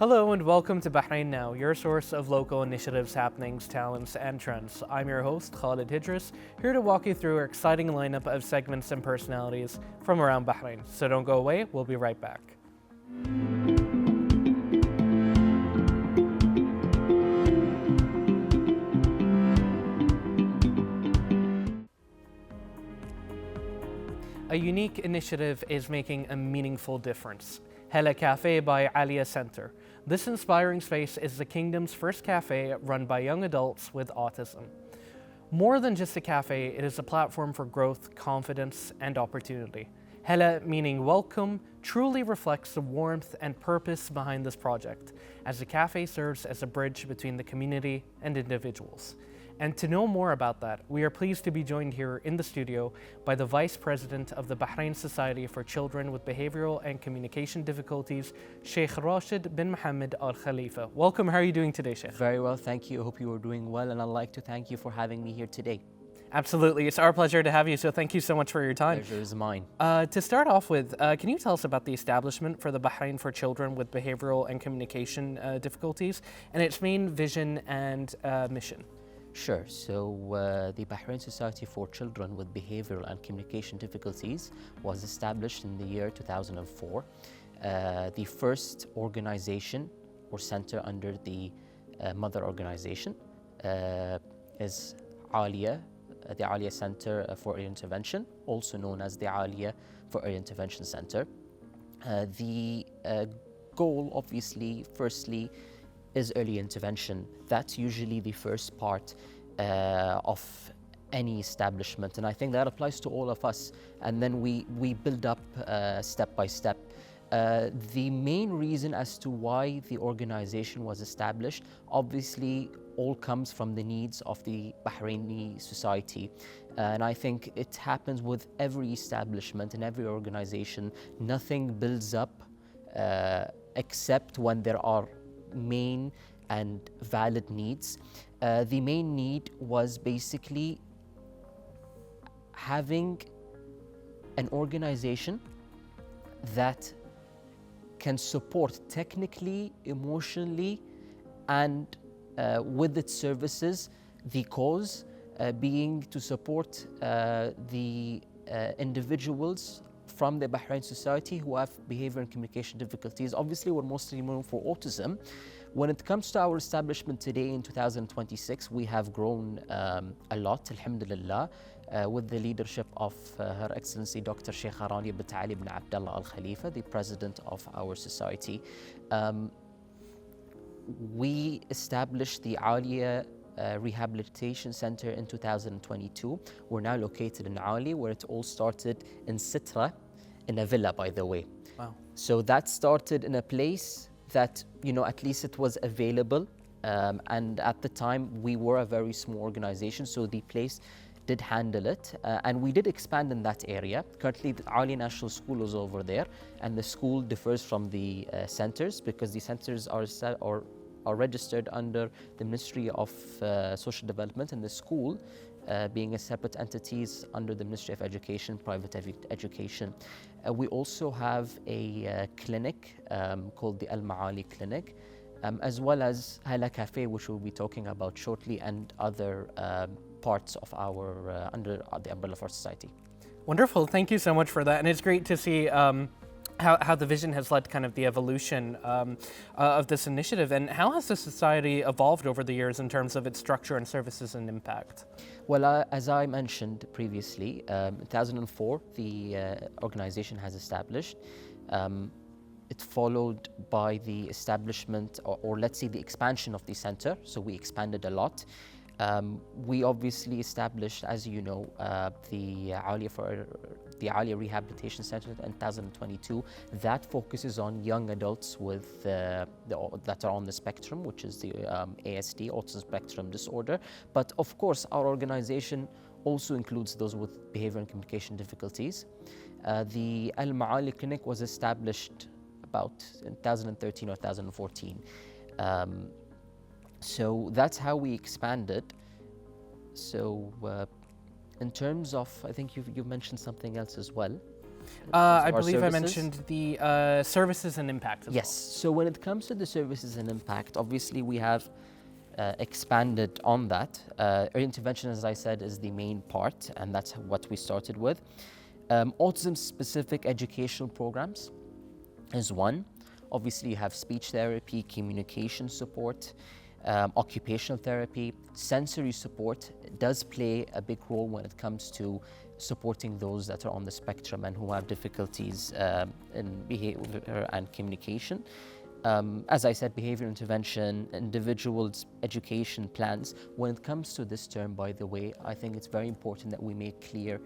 Hello and welcome to Bahrain Now, your source of local initiatives, happenings, talents, and trends. I'm your host, Khalid Hidris, here to walk you through our exciting lineup of segments and personalities from around Bahrain. So don't go away, we'll be right back. A unique initiative is making a meaningful difference. Hela Cafe by Alia Center. This inspiring space is the kingdom's first cafe run by young adults with autism. More than just a cafe, it is a platform for growth, confidence, and opportunity. Hela, meaning welcome, truly reflects the warmth and purpose behind this project, as the cafe serves as a bridge between the community and individuals. And to know more about that, we are pleased to be joined here in the studio by the Vice President of the Bahrain Society for Children with Behavioral and Communication Difficulties, Sheikh Rashid bin Mohammed Al Khalifa. Welcome, how are you doing today, Sheikh? Very well, thank you. I hope you are doing well, and I'd like to thank you for having me here today. Absolutely, it's our pleasure to have you, so thank you so much for your time. Pleasure is mine. To start off with, can you tell us about the establishment for the Bahrain for Children with Behavioral and Communication Difficulties and its main vision and mission? Sure. So the Bahrain Society for Children with Behavioral and Communication Difficulties was established in the year 2004. The first organization or center under the mother organization is Alia, the Alia Center for Early Intervention, also known as the Alia for Early Intervention Center. The goal, obviously, firstly, is early intervention. That's usually the first part of any establishment, and I think that applies to all of us, and then we build up step by step. The main reason as to why the organization was established obviously all comes from the needs of the Bahraini society, and I think it happens with every establishment and every organization. Nothing builds up except when there are main and valid needs. The main need was basically having an organization that can support technically, emotionally, and with its services the cause, being to support the individuals from the Bahrain society who have behavior and communication difficulties. Obviously, we're mostly known for autism. When it comes to our establishment today in 2026, we have grown a lot, alhamdulillah, with the leadership of Her Excellency Dr. Sheikh Rania bin Ali bin Abdullah Al Khalifa, the president of our society. We established the Alia Rehabilitation Center in 2022. We're now located in Ali, where it all started in Sitra, in a villa, by the way. Wow. So that started in a place that, at least it was available. And at the time, we were a very small organization, so the place did handle it. And we did expand in that area. Currently, the Ali National School is over there, and the school differs from the centers because the centers are registered under the Ministry of Social Development, and the school being a separate entities under the Ministry of Education, Private Education. We also have a clinic called the Al Maali Clinic, as well as Hela Cafe, which we'll be talking about shortly, and other parts of our under the umbrella of our society. Wonderful, thank you so much for that, and it's great to see how the vision has led kind of the evolution of this initiative, and how has the society evolved over the years in terms of its structure and services and impact? Well, as I mentioned previously, in 2004, the organization has established. It followed by the establishment, or let's say the expansion of the center, so we expanded a lot. We obviously established, as you know, the Alia Rehabilitation Center in 2022. That focuses on young adults with that are on the spectrum, which is the ASD, Autism Spectrum Disorder. But of course, our organization also includes those with behavior and communication difficulties. The Al Maali Clinic was established about in 2013 or 2014. So that's how we expanded. So in terms of, I think you've mentioned something else as well. I our believe I services? mentioned the services and impact as Yes. So when it comes to the services and impact, obviously we have expanded on that. Early intervention, as I said, is the main part, and that's what we started with. Autism-specific educational programs is one. Obviously, you have speech therapy, communication support, occupational therapy, sensory support does play a big role when it comes to supporting those that are on the spectrum and who have difficulties in behavior and communication. As I said, behavior intervention, individuals' education plans. When it comes to this term, by the way, I think it's very important that we make clear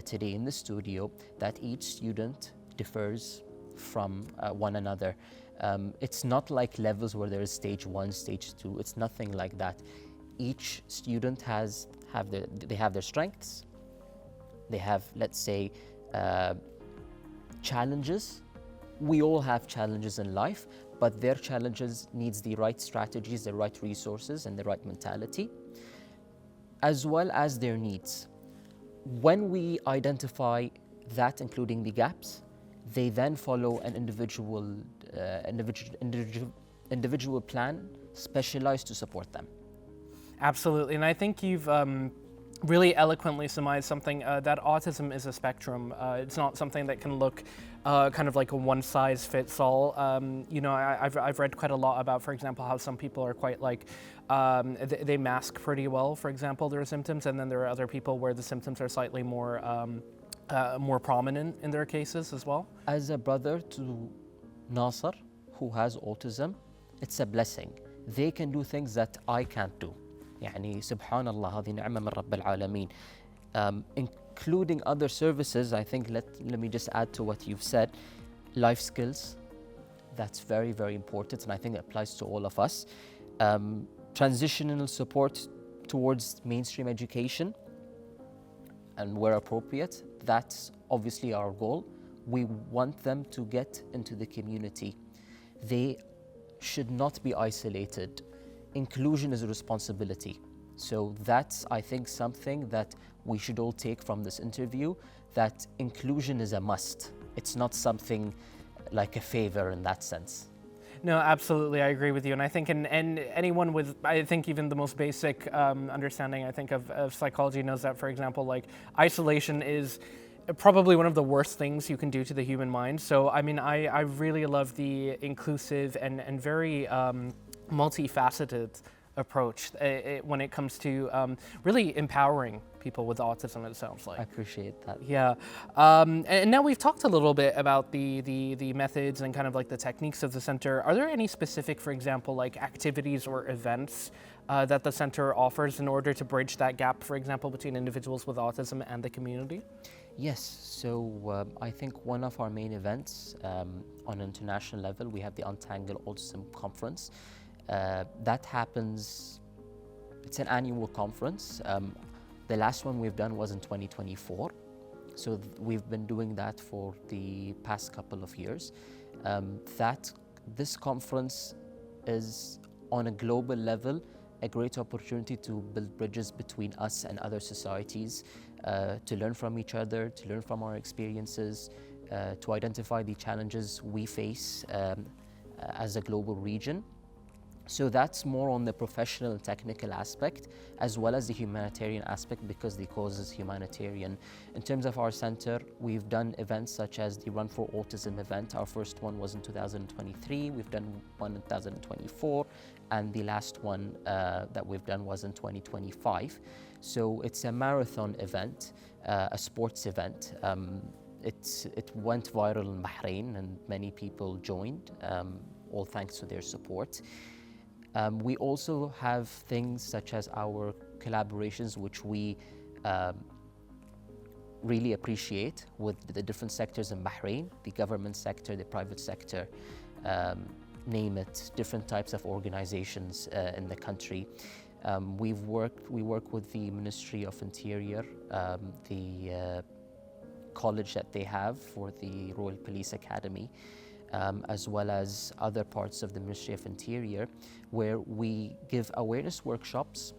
today in the studio that each student differs from one another. It's not like levels where there is stage 1, stage 2. It's nothing like that. Each student have their strengths. They have, let's say, challenges. We all have challenges in life, but their challenges needs the right strategies, the right resources, and the right mentality, as well as their needs. When we identify that, including the gaps, they then follow an individual plan specialized to support them. Absolutely, and I think you've really eloquently surmised something that autism is a spectrum. It's not something that can look kind of like a one-size-fits-all. I've read quite a lot about, for example, how some people are quite like they mask pretty well, for example, their symptoms, and then there are other people where the symptoms are slightly more prominent in their cases as well. As a brother to Nasser, who has autism, it's a blessing. They can do things that I can't do. يعني سبحان الله هذه نعمة من رب العالمين. Including other services, I think let me just add to what you've said. Life skills, that's very, very important, and I think it applies to all of us. Transitional support towards mainstream education, and where appropriate, that's obviously our goal. We want them to get into the community. They should not be isolated. Inclusion is a responsibility. So that's, I think, something that we should all take from this interview, that inclusion is a must. It's not something like a favor in that sense. No, absolutely, I agree with you. And I think and anyone with, I think even the most basic understanding, I think, of psychology knows that, for example, like isolation is probably one of the worst things you can do to the human mind. So, I mean, I really love the inclusive and very multifaceted approach when it comes to really empowering people with autism, it sounds like. I appreciate that. Yeah. And now we've talked a little bit about the methods and kind of like the techniques of the center. Are there any specific, for example, like activities or events that the center offers in order to bridge that gap, for example, between individuals with autism and the community? Yes, so I think one of our main events on an international level, we have the Untangle Autism Conference. That happens, it's an annual conference. The last one we've done was in 2024. So we've been doing that for the past couple of years. This conference is on a global level a great opportunity to build bridges between us and other societies, to learn from each other, to learn from our experiences, to identify the challenges we face as a global region. So that's more on the professional and technical aspect, as well as the humanitarian aspect, because the cause is humanitarian. In terms of our center, we've done events such as the Run for Autism event. Our first one was in 2023. We've done one in 2024. And the last one that we've done was in 2025. So it's a marathon event, a sports event. It went viral in Bahrain and many people joined, all thanks to their support. We also have things such as our collaborations, which we really appreciate with the different sectors in Bahrain, the government sector, the private sector, name it, different types of organizations in the country. We work with the Ministry of Interior, the college that they have for the Royal Police Academy, as well as other parts of the Ministry of Interior, where we give awareness workshops,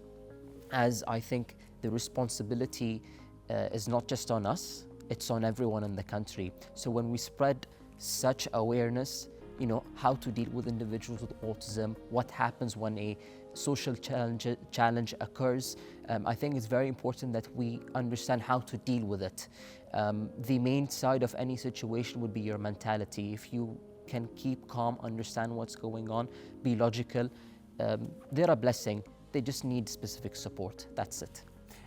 as I think the responsibility is not just on us, it's on everyone in the country. So when we spread such awareness, how to deal with individuals with autism, what happens when a social challenge occurs, I think it's very important that we understand how to deal with it. The main side of any situation would be your mentality. If you can keep calm, understand what's going on, be logical, they're a blessing. They just need specific support. That's it.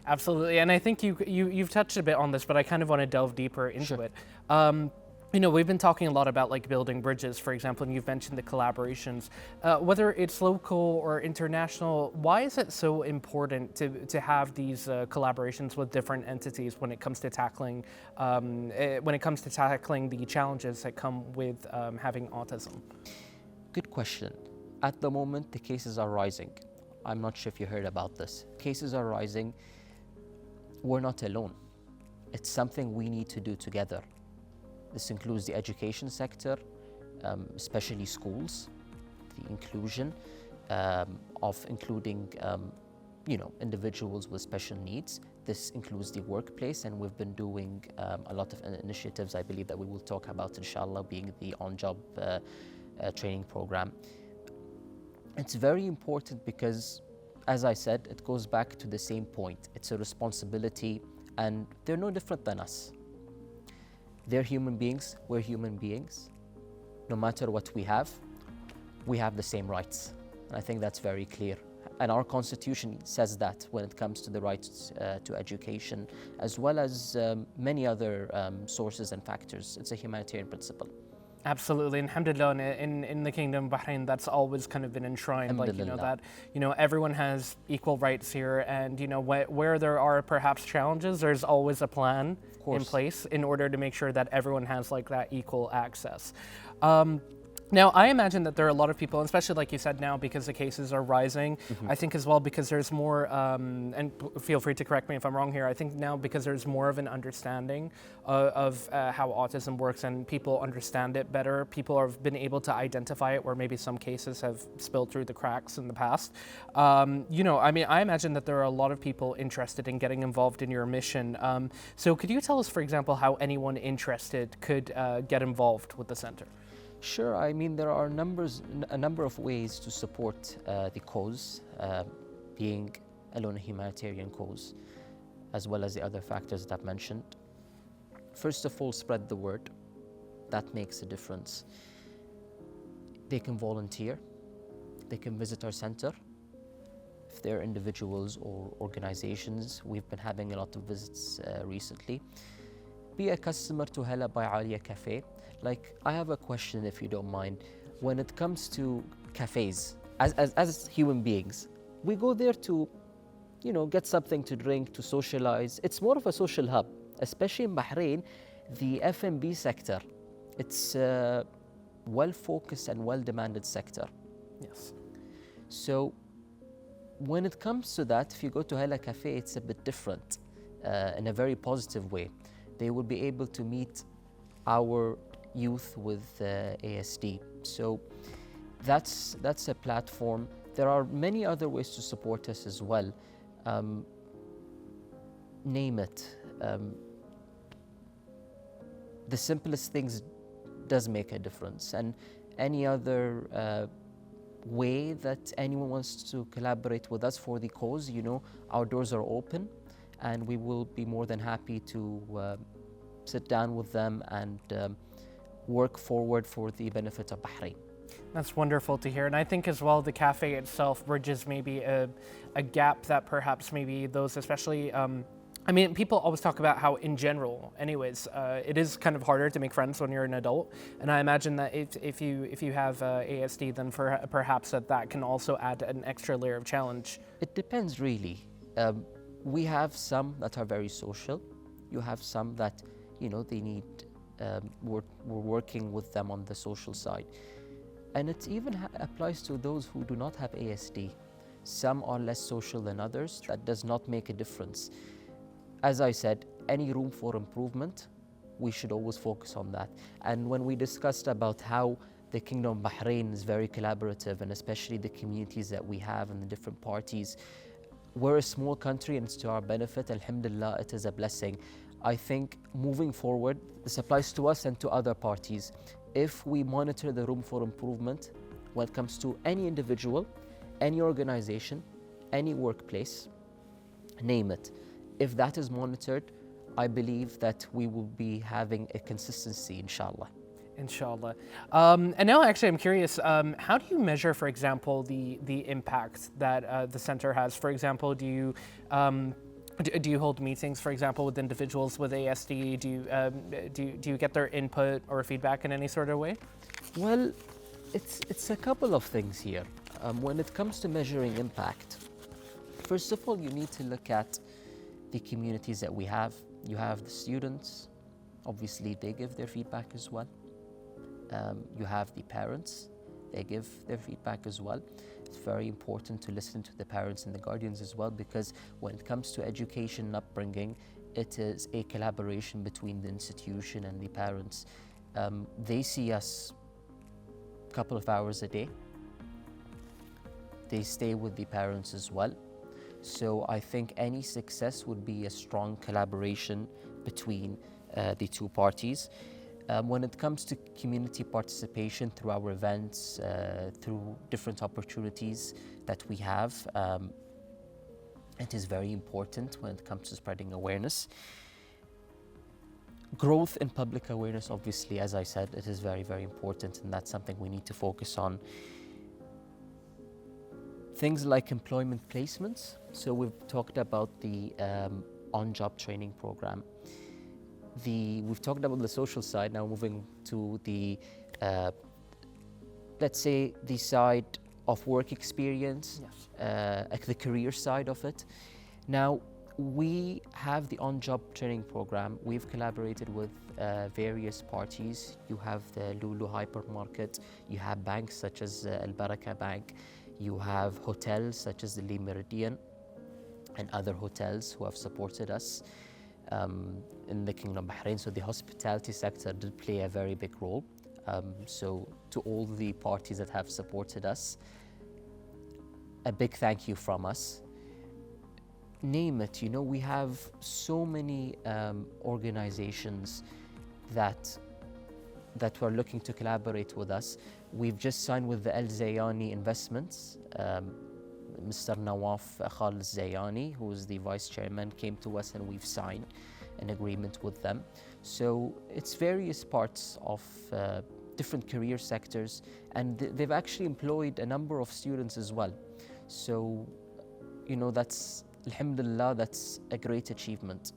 Absolutely, and I think you've touched a bit on this, but I kind of want to delve deeper into it. We've been talking a lot about like building bridges, for example, and you've mentioned the collaborations. Whether it's local or international, why is it so important to have these collaborations with different entities when it comes to tackling the challenges that come with having autism? Good question. At the moment, the cases are rising. I'm not sure if you heard about this. Cases are rising. We're not alone. It's something we need to do together. This includes the education sector, especially schools, the inclusion of including individuals with special needs. This includes the workplace, and we've been doing a lot of initiatives, I believe, that we will talk about, inshallah, being the on-job training program. It's very important because, as I said, it goes back to the same point. It's a responsibility, and they're no different than us. They're human beings, we're human beings. No matter what we have the same rights. And I think that's very clear. And our constitution says that when it comes to the rights to education, as well as many other sources and factors. It's a humanitarian principle. Absolutely, and alhamdulillah, in the Kingdom of Bahrain, that's always kind of been enshrined, that everyone has equal rights here, and where there are perhaps challenges, there's always a plan in place in order to make sure that everyone has like that equal access. Now, I imagine that there are a lot of people, especially like you said now, because the cases are rising, I think as well because there's more, and feel free to correct me if I'm wrong here, I think now because there's more of an understanding of how autism works and people understand it better, people have been able to identify it where maybe some cases have spilled through the cracks in the past. I imagine that there are a lot of people interested in getting involved in your mission. So could you tell us, for example, how anyone interested could get involved with the center? Sure. I mean, there are a number of ways to support the cause, being alone a humanitarian cause, as well as the other factors that I've mentioned. First of all, spread the word. That makes a difference. They can volunteer. They can visit our center. If they're individuals or organizations, we've been having a lot of visits recently. Be a customer to Hala by Alia Cafe. Like, I have a question, if you don't mind. When it comes to cafes, as human beings, we go there to, get something to drink, to socialize. It's more of a social hub, especially in Bahrain, the F&B sector. It's a well-focused and well-demanded sector. Yes. So when it comes to that, if you go to Hala Cafe, it's a bit different in a very positive way. They will be able to meet our youth with ASD. So that's a platform. There are many other ways to support us as well. Name it. The simplest things does make a difference. And any other way that anyone wants to collaborate with us for the cause, our doors are open, and we will be more than happy to sit down with them and work forward for the benefit of Bahrain. That's wonderful to hear. And I think as well the cafe itself bridges maybe a gap that perhaps maybe those especially, people always talk about how in general, anyways, it is kind of harder to make friends when you're an adult. And I imagine that if you have ASD, then perhaps that can also add an extra layer of challenge. It depends really. We have some that are very social. You have some that, they need, we're working with them on the social side. And it even applies to those who do not have ASD. Some are less social than others. That does not make a difference. As I said, any room for improvement, we should always focus on that. And when we discussed about how the Kingdom of Bahrain is very collaborative, and especially the communities that we have and the different parties, we're a small country and it's to our benefit. Alhamdulillah, it is a blessing. I think moving forward, this applies to us and to other parties. If we monitor the room for improvement when it comes to any individual, any organization, any workplace, name it, if that is monitored, I believe that we will be having a consistency, inshallah. Inshallah. And now actually I'm curious, how do you measure, for example, the impact that the center has? For example, do you hold meetings, for example, with individuals with ASD? Do you get their input or feedback in any sort of way? Well, it's a couple of things here. When it comes to measuring impact, first of all, you need to look at the communities that we have. You have the students, obviously they give their feedback as well. You have the parents, they give their feedback as well. It's very important to listen to the parents and the guardians as well, because when it comes to education and upbringing, it is a collaboration between the institution and the parents. They see us a couple of hours a day. They stay with the parents as well. So I think any success would be a strong collaboration between the two parties. When it comes to community participation through our events, through different opportunities that we have, it is very important when it comes to spreading awareness. Growth in public awareness, obviously, as I said, it is very, very important, and that's something we need to focus on. Things like employment placements. So we've talked about the on-job training program. We've talked about the social side, now moving to the, let's say, the side of work experience, yes. The career side of it. Now, we have the on-job training program. We've collaborated with various parties. You have the Lulu hypermarket, you have banks such as Al Baraka Bank, you have hotels such as the Lee Meridian and other hotels who have supported us in the Kingdom of Bahrain. So the hospitality sector did play a very big role. So to all the parties that have supported us, a big thank you from us. Name it, you know, we have so many organizations that were looking to collaborate with us. We've just signed with the Al Zayani Investments. Mr. Nawaf Khalid Zayani, who is the vice chairman, came to us and we've signed an agreement with them. So it's various parts of different career sectors, and they've actually employed a number of students as well. So, you know, that's, alhamdulillah, that's a great achievement.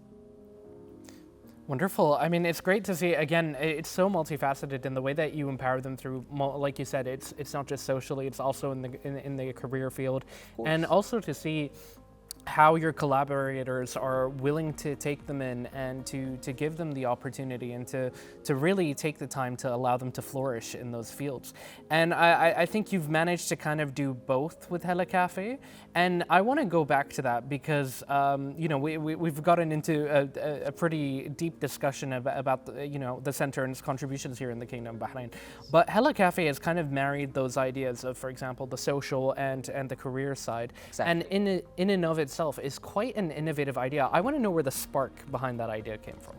Wonderful. I mean, it's great to see, again, it's so multifaceted in the way that you empower them through, like you said, it's not just socially, it's also in the career field. And also to see how your collaborators are willing to take them in and to give them the opportunity and to really take the time to allow them to flourish in those fields. And I think you've managed to kind of do both with Hella Cafe. And I want to go back to that because, you know, we've gotten into a pretty deep discussion about you know, the center and its contributions here in the Kingdom of Bahrain. But Hella Cafe has kind of married those ideas of, for example, the social and the career side. Exactly. And in and of itself is quite an innovative idea. I want to know where the spark behind that idea came from.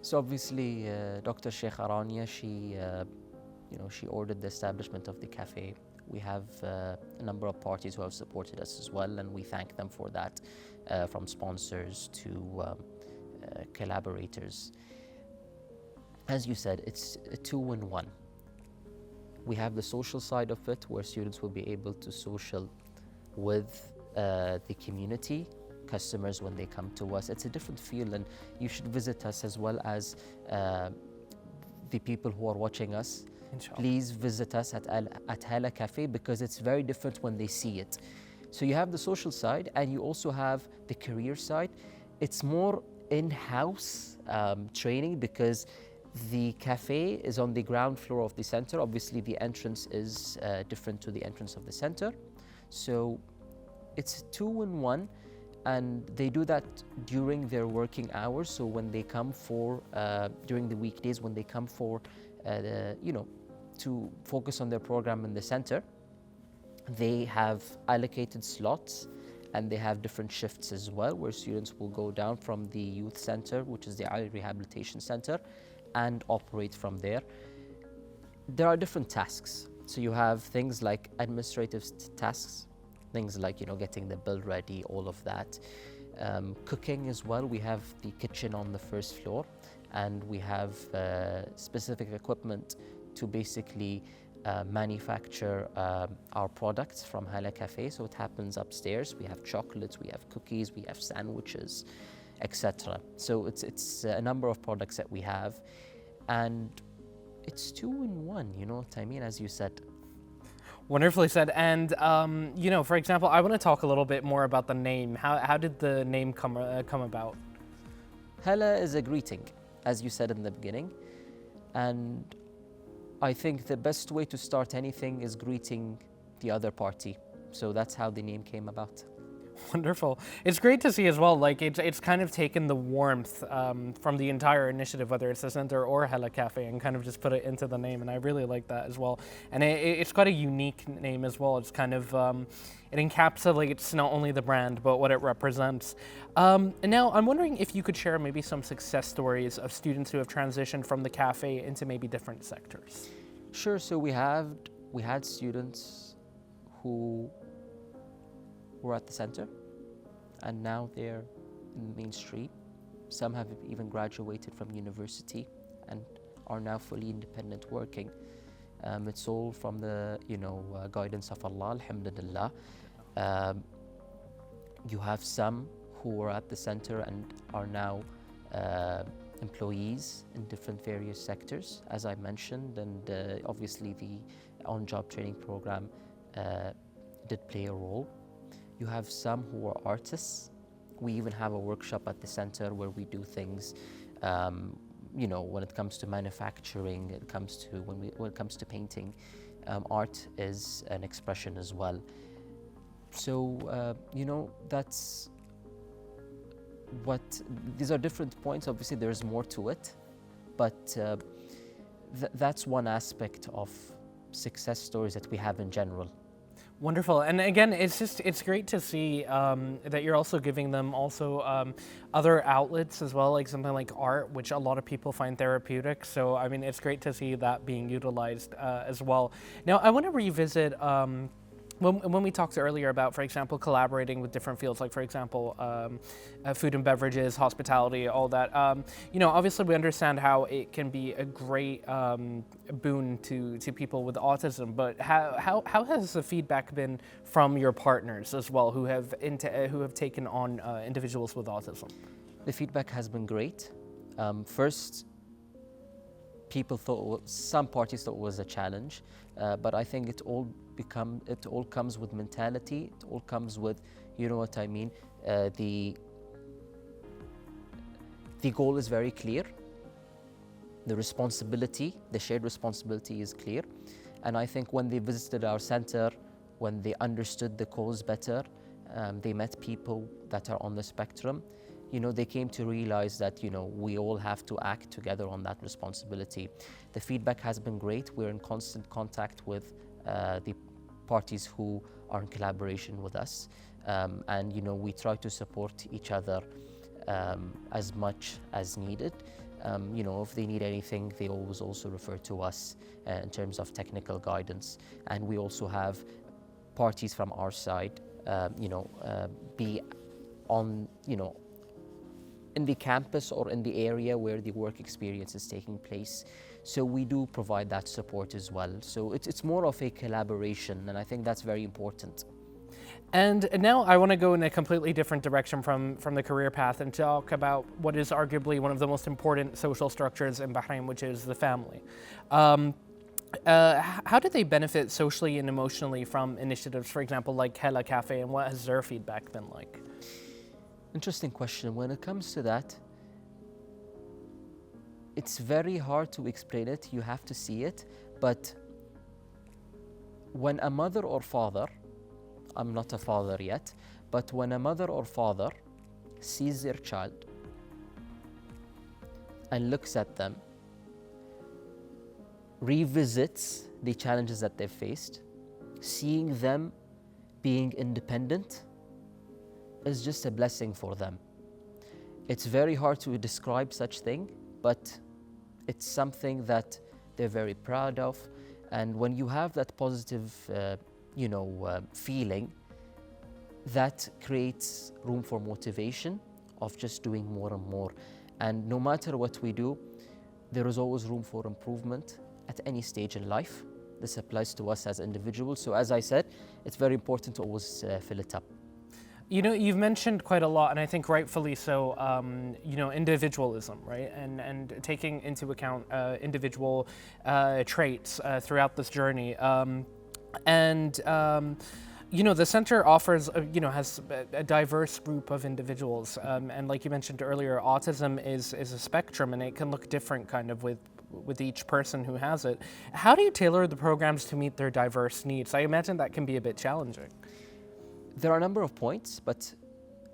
So obviously, Dr. Sheikh Arania, she ordered the establishment of the cafe. We have a number of parties who have supported us as well, and we thank them for that, from sponsors to collaborators. As you said, it's a two-in-one. We have the social side of it, where students will be able to social with the community, customers when they come to us. It's a different feel, and you should visit us as well as the people who are watching us. Inshallah. Please visit us at Hala Cafe, because it's very different when they see it. So you have the social side and you also have the career side. It's more in-house training, because the cafe is on the ground floor of the center. Obviously the entrance is different to the entrance of the center. So it's two-in-one, and they do that during their working hours. So when they come for, during the weekdays, when they come for, to focus on their program in the center, they have allocated slots, and they have different shifts as well, where students will go down from the youth center, which is the Ali Rehabilitation Center, and operate from there. There are different tasks. So you have things like administrative tasks, things like, getting the bill ready, all of that. Cooking as well. We have the kitchen on the first floor, and we have specific equipment to basically manufacture our products from Hala Cafe. So it happens upstairs. We have chocolates, we have cookies, we have sandwiches, etc. So it's a number of products that we have, and it's 2-in-1, you know what I mean, as you said. Wonderfully said. And, for example, I want to talk a little bit more about the name. How did the name come about? Hala is a greeting, as you said in the beginning. And I think the best way to start anything is greeting the other party. So that's how the name came about. Wonderful. It's great to see as well, like it's kind of taken the warmth from the entire initiative, whether it's the center or Hala Cafe, and kind of just put it into the name, and I really like that as well. And it's got a unique name as well. It's kind of, it encapsulates not only the brand, but what it represents. And now I'm wondering if you could share maybe some success stories of students who have transitioned from the cafe into maybe different sectors. Sure, so we had students who were at the center, and now they're in the main street. Some have even graduated from university and are now fully independent working. It's all from the guidance of Allah, alhamdulillah. You have some who were at the center and are now employees in different various sectors, as I mentioned, and obviously the on-job training program did play a role. You have some who are artists. We even have a workshop at the center where we do things, when it comes to manufacturing, when it comes to painting. Art is an expression as well. So, that's these are different points. Obviously, there's more to it, but that's one aspect of success stories that we have in general. Wonderful. And again, it's great to see that you're also giving them also other outlets as well, like something like art, which a lot of people find therapeutic. So, I mean, it's great to see that being utilized as well. Now, I want to revisit when we talked earlier about, for example, collaborating with different fields, like, for example, food and beverages, hospitality, all that. Obviously we understand how it can be a great boon to people with autism, but how has the feedback been from your partners as well, who have taken on individuals with autism? The feedback has been great. First, some parties thought it was a challenge, but I think it all comes with mentality. It all comes with, you know what I mean. The goal is very clear. The shared responsibility is clear, and I think when they visited our center, when they understood the cause better, they met people that are on the spectrum. They came to realize that, we all have to act together on that responsibility. The feedback has been great. We're in constant contact with the parties who are in collaboration with us. And, we try to support each other as much as needed. If they need anything, they always also refer to us in terms of technical guidance. And we also have parties from our side, be on, in the campus or in the area where the work experience is taking place. So we do provide that support as well. So it's more of a collaboration, and I think that's very important. And now I want to go in a completely different direction from the career path and talk about what is arguably one of the most important social structures in Bahrain, which is the family. How do they benefit socially and emotionally from initiatives, for example, like Hala Cafe, and what has their feedback been like? Interesting question. When it comes to that, it's very hard to explain it. You have to see it. But when a mother or father, I'm not a father yet, but when a mother or father sees their child and looks at them, revisits the challenges that they've faced, seeing them being independent, is just a blessing for them. It's very hard to describe such thing, but it's something that they're very proud of. And when you have that positive, feeling, that creates room for motivation of just doing more and more. And no matter what we do, there is always room for improvement at any stage in life. This applies to us as individuals. So as I said, it's very important to always fill it up. You know, you've mentioned quite a lot, and I think rightfully so, individualism, right? And taking into account individual traits throughout this journey. The center offers, has a diverse group of individuals. And like you mentioned earlier, autism is a spectrum, and it can look different kind of with each person who has it. How do you tailor the programs to meet their diverse needs? I imagine that can be a bit challenging. There are a number of points, but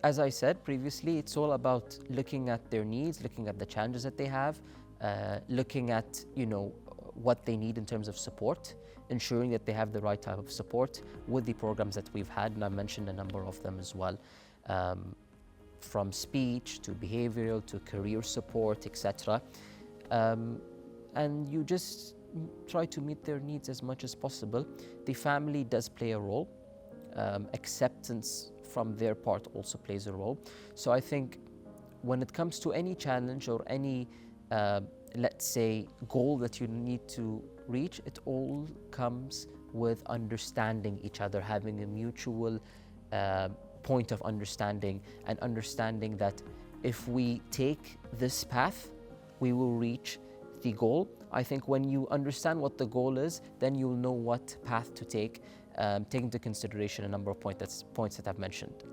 as I said previously, it's all about looking at their needs, looking at the challenges that they have, looking at, what they need in terms of support, ensuring that they have the right type of support with the programs that we've had, and I mentioned a number of them as well, from speech to behavioral to career support, etc. And you just try to meet their needs as much as possible. The family does play a role. Acceptance from their part also plays a role. So I think when it comes to any challenge or any, let's say, goal that you need to reach, it all comes with understanding each other, having a mutual point of understanding, and understanding that if we take this path, we will reach the goal. I think when you understand what the goal is, then you'll know what path to take, taking into consideration a number of points that I've mentioned.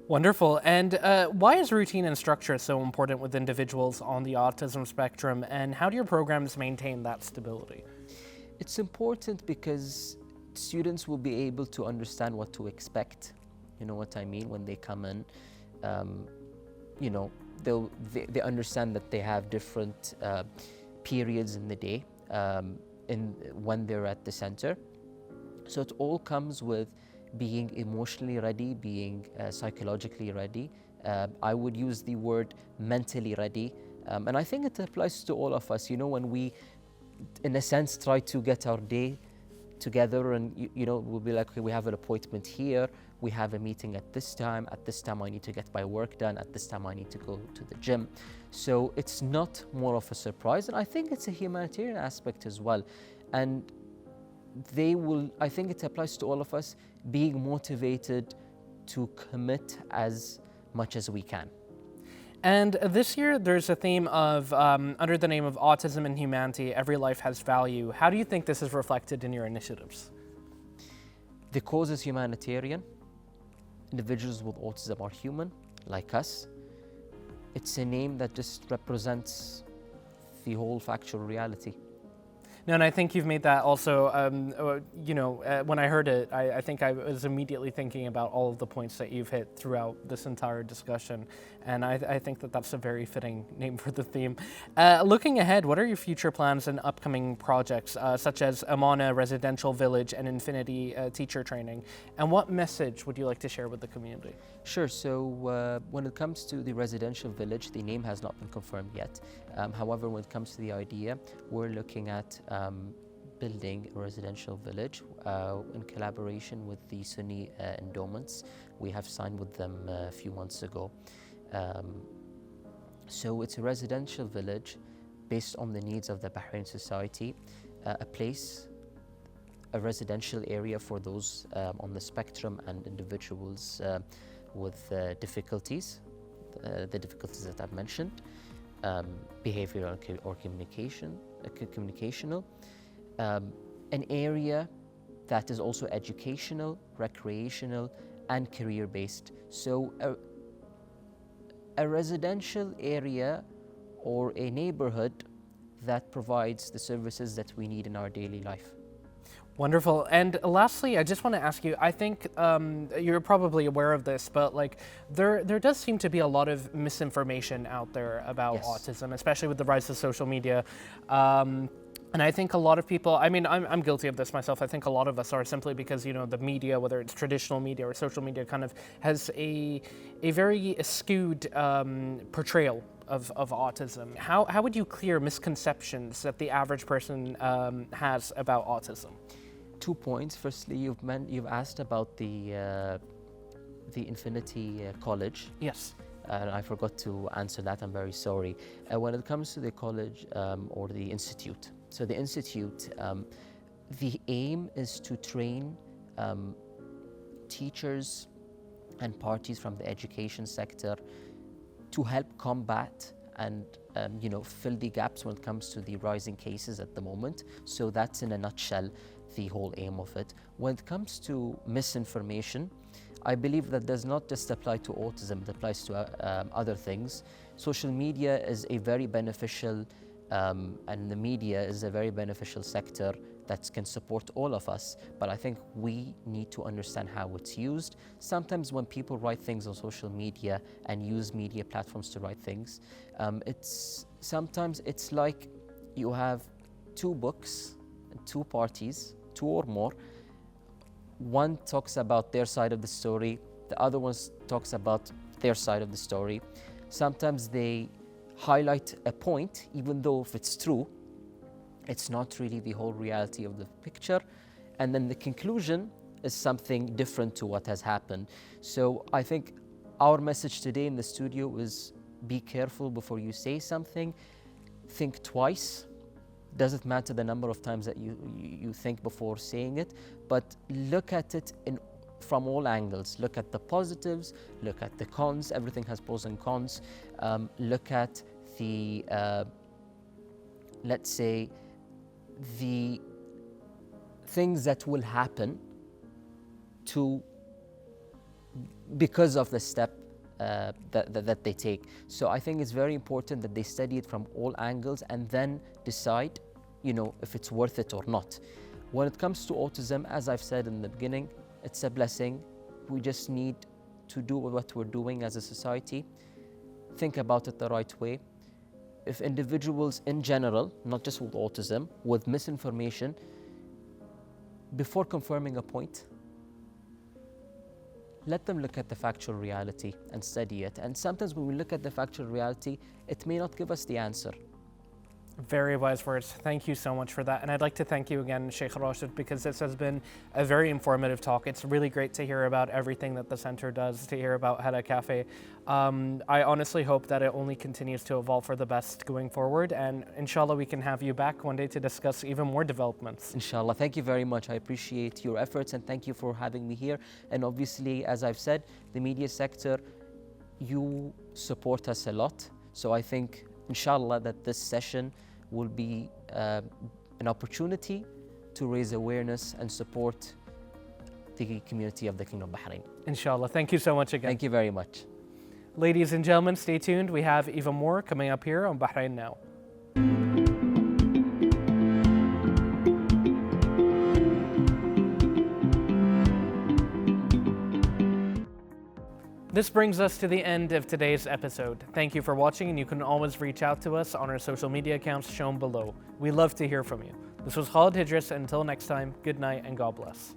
Wonderful. And why is routine and structure so important with individuals on the autism spectrum, and how do your programs maintain that stability? It's important because students will be able to understand what to expect. You know what I mean? When they come in, they understand that they have different periods in the day when they're at the center. So it all comes with being emotionally ready, being psychologically ready. I would use the word mentally ready. And I think it applies to all of us. When we, in a sense, try to get our day together and, we'll be like, okay, we have an appointment here, we have a meeting at this time I need to get my work done, at this time I need to go to the gym. So it's not more of a surprise. And I think it's a humanitarian aspect as well. And I think it applies to all of us, being motivated to commit as much as we can. And this year there's a theme of, under the name of Autism and Humanity, Every Life Has Value. How do you think this is reflected in your initiatives? The cause is humanitarian. Individuals with autism are human, like us. It's a name that just represents the whole factual reality. No, and I think you've made that also, when I heard it, I think I was immediately thinking about all of the points that you've hit throughout this entire discussion. And I think that that's a very fitting name for the theme. Looking ahead, what are your future plans and upcoming projects, such as Amana Residential Village and Infinity Teacher Training? And what message would you like to share with the community? Sure. So when it comes to the residential village, the name has not been confirmed yet. However, when it comes to the idea, we're looking at building a residential village in collaboration with the Sunni endowments. We have signed with them a few months ago. So it's a residential village based on the needs of the Bahrain society, a residential area for those on the spectrum and individuals with difficulties, the difficulties that I've mentioned, behavioral or communicational, an area that is also educational, recreational, and career-based. So a residential area or a neighborhood that provides the services that we need in our daily life. Wonderful. And lastly, I just want to ask you, I think you're probably aware of this, but there does seem to be a lot of misinformation out there about autism, especially with the rise of social media. And I think a lot of people, I mean, I'm guilty of this myself. I think a lot of us are simply because, you know, the media, whether it's traditional media or social media, kind of has a very skewed portrayal of autism. How would you clear misconceptions that the average person has about autism? 2 points. Firstly, you've asked about the Infinity College. Yes. And I forgot to answer that. I'm very sorry. When it comes to the college or the institute, so the institute, the aim is to train teachers and parties from the education sector to help combat and fill the gaps when it comes to the rising cases at the moment. So that's in a nutshell the whole aim of it. When it comes to misinformation, I believe that does not just apply to autism, it applies to other things. Social media is a very beneficial, and the media is a very beneficial sector that can support all of us, but I think we need to understand how it's used. Sometimes when people write things on social media and use media platforms to write things, sometimes it's like you have two books, two parties, two or more. One talks about their side of the story, the other one talks about their side of the story. Sometimes they highlight a point, even though if it's true, it's not really the whole reality of the picture. And then the conclusion is something different to what has happened. So I think our message today in the studio is be careful before you say something, think twice. Doesn't matter the number of times that you think before saying it, but look at it from all angles. Look at the positives, look at the cons, everything has pros and cons. Look at the, let's say, the things that will happen because of the step that they take. So I think it's very important that they study it from all angles and then decide, if it's worth it or not. When it comes to autism, as I've said in the beginning, it's a blessing. We just need to do what we're doing as a society, think about it the right way. If individuals in general, not just with autism, with misinformation, before confirming a point, let them look at the factual reality and study it. And sometimes when we look at the factual reality, it may not give us the answer. Very wise words. Thank you so much for that. And I'd like to thank you again, Sheikh Rashid, because this has been a very informative talk. It's really great to hear about everything that the center does, to hear about Hala Cafe. I honestly hope that it only continues to evolve for the best going forward. And inshallah, we can have you back one day to discuss even more developments. Inshallah. Thank you very much. I appreciate your efforts and thank you for having me here. And obviously, as I've said, the media sector, you support us a lot. So I think, inshallah, that this session will be an opportunity to raise awareness and support the community of the Kingdom of Bahrain. Inshallah. Thank you so much again. Thank you very much. Ladies and gentlemen, stay tuned. We have even more coming up here on Bahrain Now. This brings us to the end of today's episode. Thank you for watching, and you can always reach out to us on our social media accounts shown below. We love to hear from you. This was Khalid Hidris. Until next time, good night and God bless.